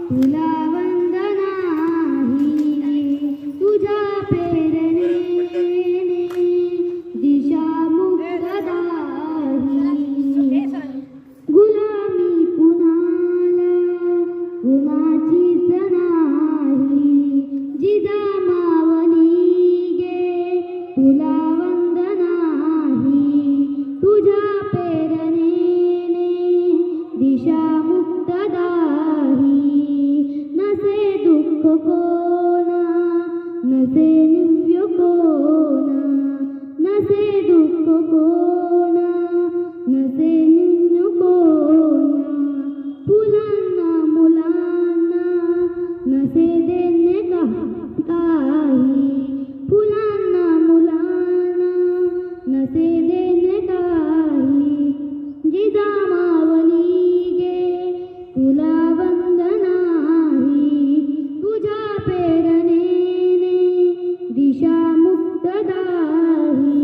तुला वंदनाही तुझ्या प्रेरणेने दिशा मुक्तदाही गुलामी कुणाला कुणाचीच नाही जिजामावनी गे तुला वंदनाही तुझ्या प्रेरणेने दिशा मुक्तदाही नसे दुःख कोणा नसे निव्य कोणा नसे दुःख कोणा नसे निव्य कोणा फुलांना मुलांना नसे देणे काही फुलांना मुलांना नसे देणे काही जिजामावनी गे तुला वंदनाही तुझ्या प्रेरणेने दिशा मुक्तदाही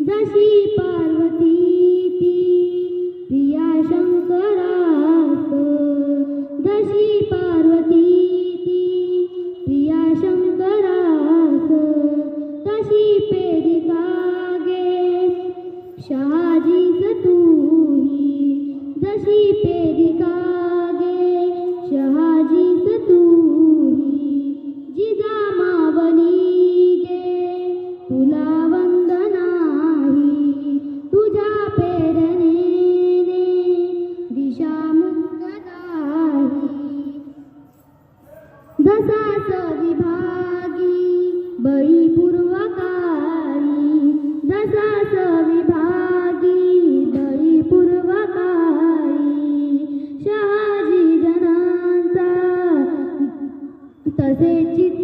जशी पार्वती ती प्रिया शंकरास जशी पार्वती ती प्रिया शंकरास तशी पेरिका गे शहाजीच तूही जशी पेरिका गे शहाजीच तूही जिजामावनी गे तुला वंदनाही तुझ्या प्रेरणेने दिशा मुक्तदाही जसाच विभागी बळी पूर्वकारी जसाच विभागी बळी पूर्वकारी शहाजी जनांचा तसे चित्त